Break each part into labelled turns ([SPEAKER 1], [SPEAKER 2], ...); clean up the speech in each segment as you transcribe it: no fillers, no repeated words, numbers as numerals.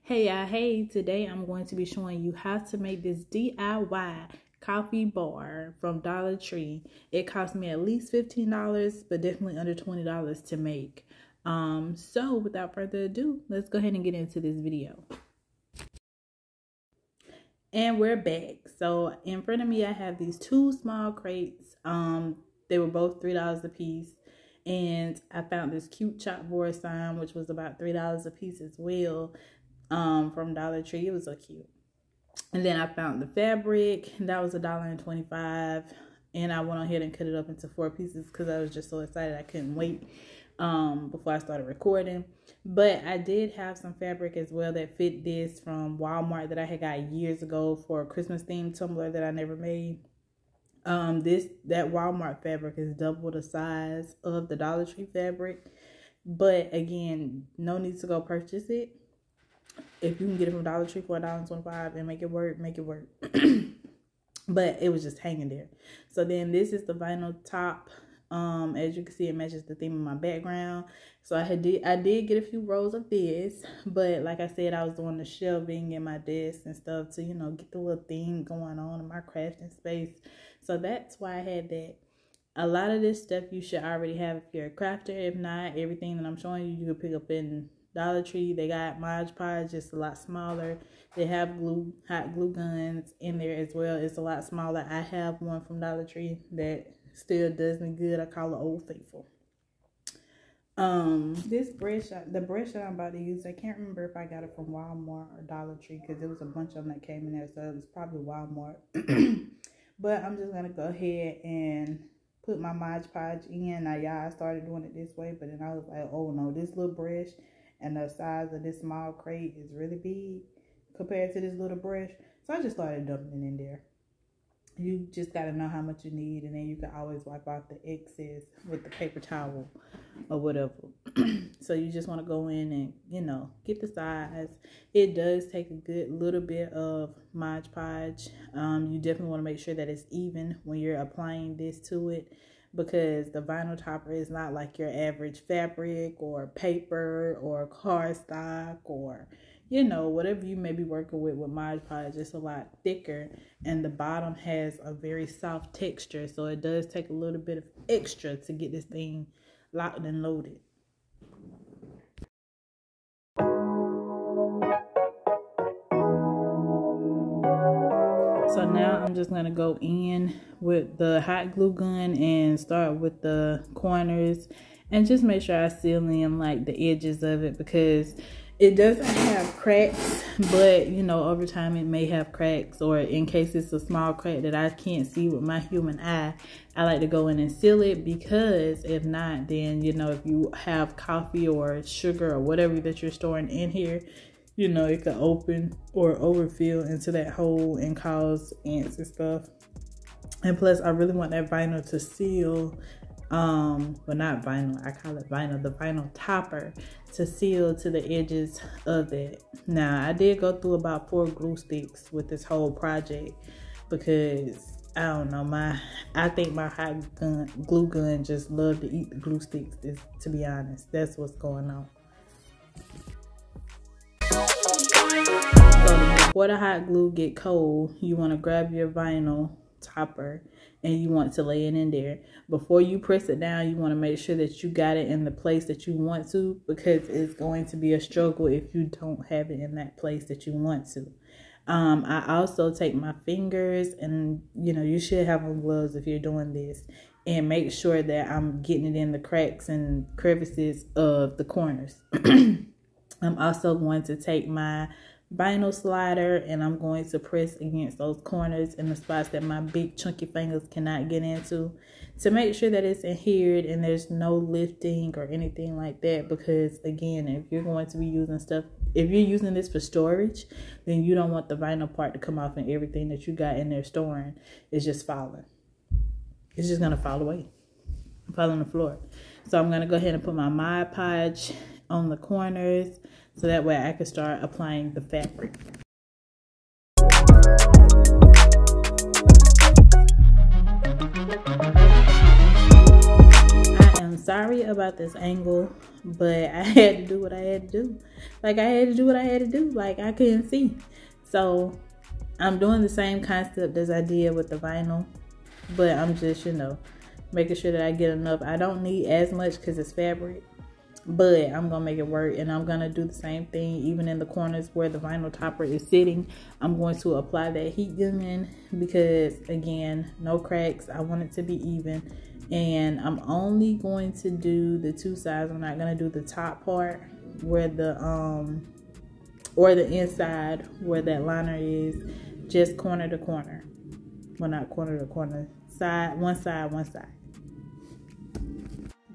[SPEAKER 1] Hey, today I'm going to be showing you how to make this DIY coffee bar from Dollar Tree. It cost me at least $15, but definitely under $20 to make. So without further ado, let's go ahead and get into this video. And we're back. So in front of me, I have these two small crates. They were both $3 a piece. And I found this cute chalkboard sign, which was about $3 a piece as well. From Dollar Tree. It was so cute. And then I found the fabric. That was $1.25. And I went ahead and cut it up into 4 pieces because I was just so excited I couldn't wait before I started recording. But I did have some fabric as well that fit this from Walmart that I had got years ago for a Christmas themed tumbler that I never made. That Walmart fabric is double the size of the Dollar Tree fabric. But again, no need to go purchase it. If you can get it from Dollar Tree for $1.25 and make it work, make it work. But it was just hanging there. So then this is the vinyl top. As you can see, it matches the theme of my background. So I did get a few rows of this, but like I said, I was doing the shelving in my desk and stuff to, get the little thing going on in my crafting space. So that's why I had that. A lot of this stuff you should already have if you're a crafter. If not, everything that I'm showing you, you can pick up in Dollar Tree. They got Podge, just a lot smaller. They have hot glue guns in there as well. It's a lot smaller. I have one from Dollar Tree that still does me good. I call it Old Faithful. This brush, the brush that I'm about to use, I can't remember if I got it from Walmart or Dollar Tree because there was a bunch of them that came in there, so it was probably Walmart. But I'm just gonna go ahead and put my Podge in. Now, y'all, I started doing it this way, but then I was like, oh no, this little brush and the size of this small crate is really big compared to this little brush. So I just started dumping it in there. You just got to know how much you need, and then you can always wipe out the excess with the paper towel or whatever. So you just want to go in and, get the size. It does take a good little bit of Mod Podge. You definitely want to make sure that it's even when you're applying this to it, because the vinyl topper is not like your average fabric or paper or cardstock or, whatever you may be working with Mod Podge. It's a lot thicker, and the bottom has a very soft texture. So it does take a little bit of extra to get this thing locked and loaded. So now I'm just going to go in with the hot glue gun and start with the corners and just make sure I seal in like the edges of it, because it doesn't have cracks, but over time it may have cracks, or in case it's a small crack that I can't see with my human eye, I like to go in and seal it, because if not, then if you have coffee or sugar or whatever that you're storing in here, it could open or overfill into that hole and cause ants and stuff. And plus, I really want that vinyl to seal, well, not vinyl, I call it vinyl, the vinyl topper to seal to the edges of it. Now, I did go through about 4 glue sticks with this whole project, because I don't know, I think my hot glue gun just love to eat the glue sticks, to be honest. That's what's going on. So before the hot glue get cold, you want to grab your vinyl topper and you want to lay it in there. Before you press it down, you want to make sure that you got it in the place that you want to, because it's going to be a struggle if you don't have it in that place that you want to. I also take my fingers, and you should have on gloves if you're doing this, and make sure that I'm getting it in the cracks and crevices of the corners. I'm also going to take my vinyl slider and I'm going to press against those corners in the spots that my big chunky fingers cannot get into, to make sure that it's adhered and there's no lifting or anything like that. Because again, if you're going to be using stuff, if you're using this for storage, then you don't want the vinyl part to come off, and everything that you got in there storing is just falling. It's just gonna fall away, fall on the floor. So I'm gonna go ahead and put my Mod Podge on the corners, so that way I can start applying the fabric. I am sorry sorry about this angle, but I had to do what I had to do. Like, I had to do what I had to do. Like, I couldn't see. So I'm doing the same concept as I did with the vinyl, but I'm just, you know, making sure that I get enough. I don't need as much because it's fabric, but I'm gonna make it work. And I'm gonna do the same thing even in the corners where the vinyl topper is sitting. I'm going to apply that heat gun because, again, no cracks. I want it to be even. And I'm only going to do the two sides. I'm not gonna do the top part where the or the inside where that liner is, just corner to corner. Well, not corner to corner, side, one side.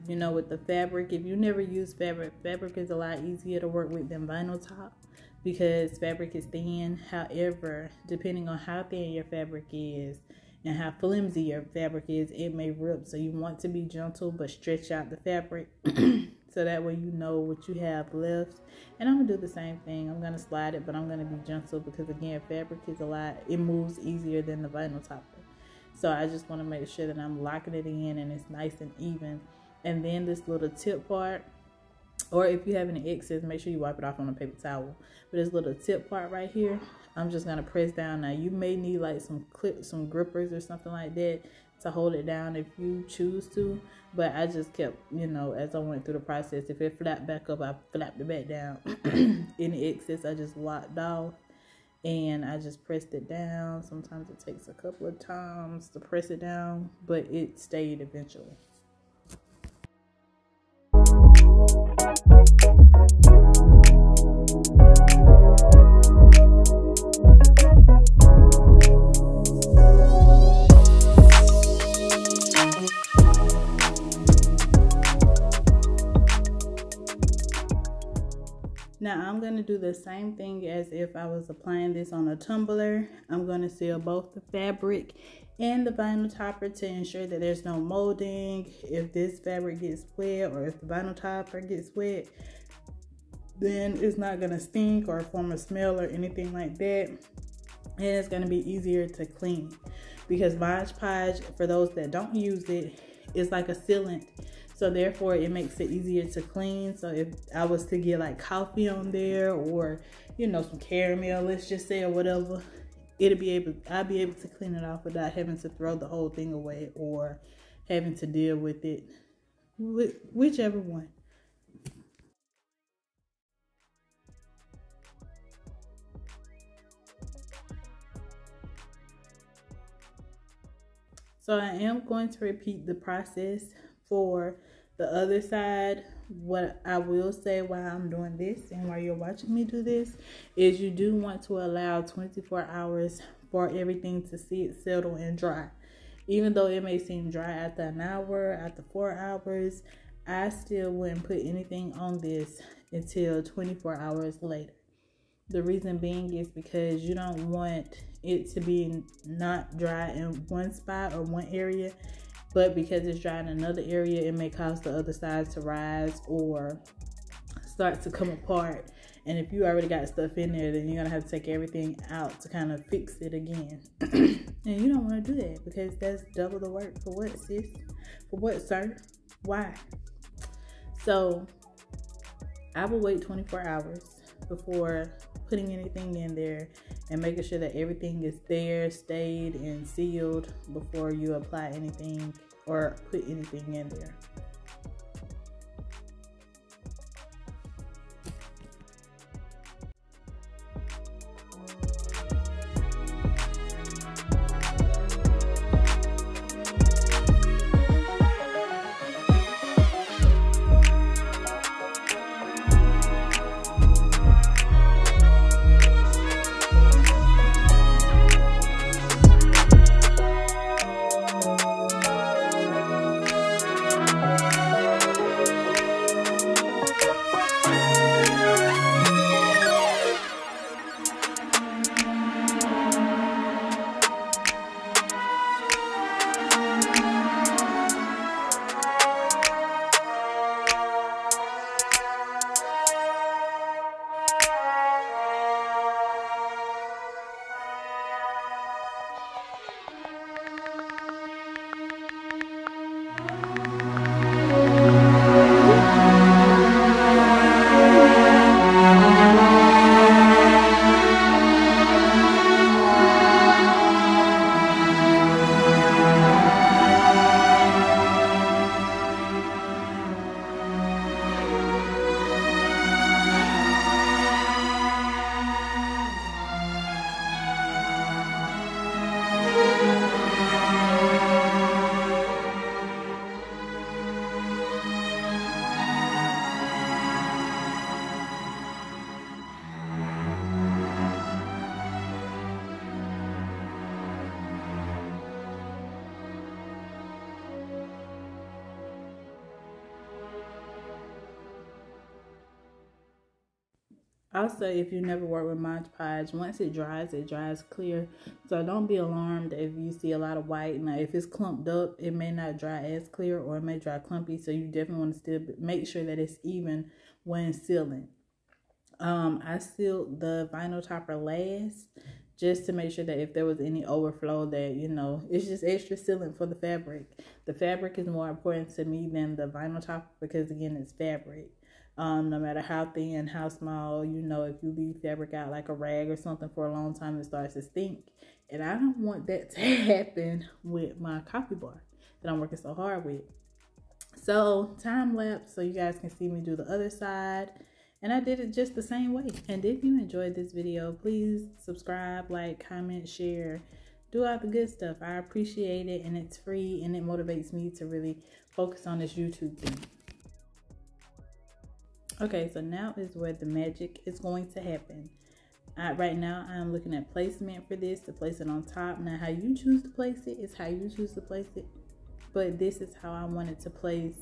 [SPEAKER 1] You know, with the fabric, if you never use fabric is a lot easier to work with than vinyl top because fabric is thin. However, depending on how thin your fabric is and how flimsy your fabric is, it may rip. So you want to be gentle but stretch out the fabric so that way you know what you have left. And I'm gonna do the same thing. I'm gonna slide it, but I'm gonna be gentle because, again, fabric is a lot, it moves easier than the vinyl topper. So I just want to make sure that I'm locking it in and it's nice and even. And then this little tip part, or if you have any excess, make sure you wipe it off on a paper towel. But this little tip part right here, I'm just gonna press down. Now you may need like some clips, some grippers or something like that to hold it down if you choose to. But I just kept, you know, as I went through the process, if it flapped back up, I flapped it back down. Any excess, I just locked off and I just pressed it down. Sometimes it takes a couple of times to press it down, but it stayed eventually. Now I'm going to do the same thing as if I was applying this on a tumbler. I'm going to seal both the fabric and the vinyl topper to ensure that there's no molding. If this fabric gets wet or if the vinyl topper gets wet, then it's not going to stink or form a smell or anything like that. And it's going to be easier to clean because Mod Podge, for those that don't use it, is like a sealant. So therefore it makes it easier to clean. So if I was to get like coffee on there or, you know, some caramel, let's just say, or whatever, I'd be able to clean it off without having to throw the whole thing away or having to deal with it, whichever one. So I am going to repeat the process for the other side. What I will say while I'm doing this and while you're watching me do this is you do want to allow 24 hours for everything to sit, settle, and dry. Even though it may seem dry after an hour, after 4 hours, I still wouldn't put anything on this until 24 hours later. The reason being is because you don't want it to be not dry in one spot or one area, but because it's dry in another area, it may cause the other side to rise or start to come apart. And if you already got stuff in there, then you're going to have to take everything out to kind of fix it again. And you don't want to do that because that's double the work. For what, sis? For what, sir? Why? So I will wait 24 hours before putting anything in there and making sure that everything is there, stayed, and sealed before you apply anything or put anything in there. Also, if you never worked with Podge, once it dries clear. So don't be alarmed if you see a lot of white. Now, if it's clumped up, it may not dry as clear, or it may dry clumpy. So you definitely want to still make sure that it's even when sealing. I sealed the vinyl topper last, just to make sure that if there was any overflow, that, you know, it's just extra sealant for the fabric. The fabric is more important to me than the vinyl topper, because again, it's fabric. No matter how thin, how small, you know, if you leave fabric out like a rag or something for a long time, it starts to stink. And I don't want that to happen with my coffee bar that I'm working so hard with. So time lapse so you guys can see me do the other side. And I did it just the same way. And if you enjoyed this video, please subscribe, like, comment, share, do all the good stuff. I appreciate it, and it's free, and it motivates me to really focus on this YouTube thing. Okay, so now is where the magic is going to happen. Right now, I'm looking at placement for this, to place it on top. Now, how you choose to place it is how you choose to place it. But this is how I wanted to place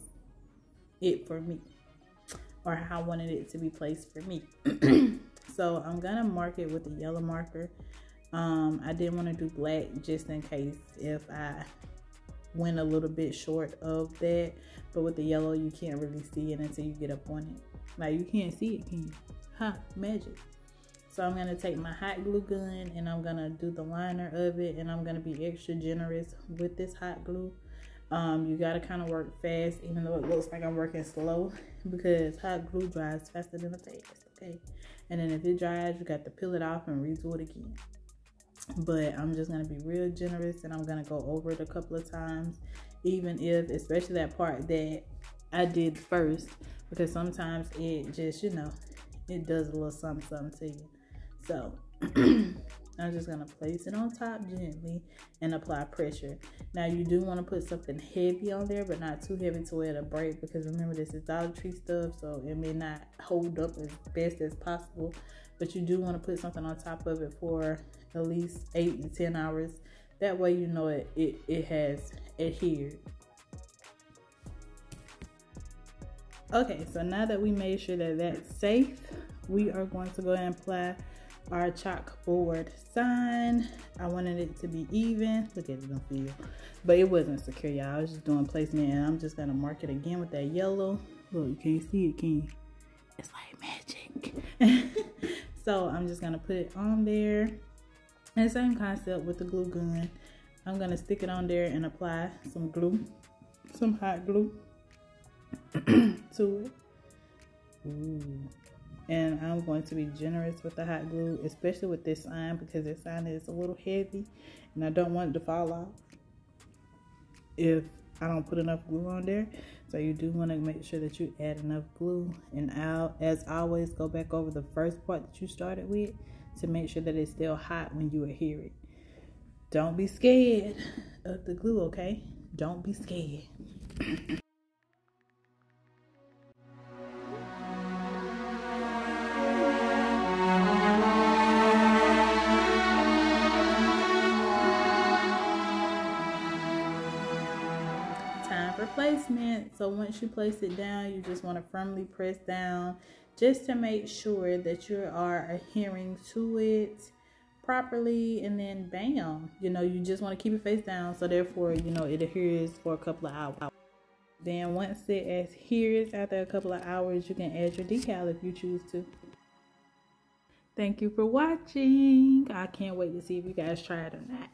[SPEAKER 1] it for me, or how I wanted it to be placed for me. So I'm gonna mark it with a yellow marker. I didn't want to do black just in case if I went a little bit short of that. But with the yellow, you can't really see it until you get up on it. Like, you can't see it, can you? Ha, magic. So I'm gonna take my hot glue gun and I'm gonna do the liner of it, and I'm gonna be extra generous with this hot glue. You gotta kind of work fast, even though it looks like I'm working slow, because hot glue dries faster than a fast, okay? And then if it dries, you got to peel it off and redo it again. But I'm just gonna be real generous, and I'm gonna go over it a couple of times, even if, especially that part that I did first, because sometimes it just, you know, it does a little something to you. So I'm just gonna place it on top gently and apply pressure. Now, you do want to put something heavy on there, but not too heavy to where it'll break, because remember, this is Dollar Tree stuff, so it may not hold up as best as possible. But you do want to put something on top of it for at least 8 to 10 hours. That way, you know it has adhered. Okay, so now that we made sure that that's safe, we are going to go ahead and apply our chalkboard sign. I wanted it to be even. Look at it, don't feel. But it wasn't secure, y'all. I was just doing placement, and I'm just gonna mark it again with that yellow. Look, you can't see it, can you? It's like magic. So I'm just gonna put it on there. And same concept with the glue gun. I'm gonna stick it on there and apply some glue, some hot glue to it. Ooh. And I'm going to be generous with the hot glue, especially with this sign, because this sign is a little heavy and I don't want it to fall off if I don't put enough glue on there. So you do want to make sure that you add enough glue. And as always, go back over the first part that you started with to make sure that it's still hot when you adhere it. Don't be scared of the glue, okay? Don't be scared. Placement. So once you place it down, you just want to firmly press down just to make sure that you are adhering to it properly, and then bam, you know, you just want to keep it face down, so therefore, you know, it adheres for a couple of hours. Then once it adheres after a couple of hours, you can add your decal if you choose to. Thank you for watching. I can't wait to see if you guys try it or not.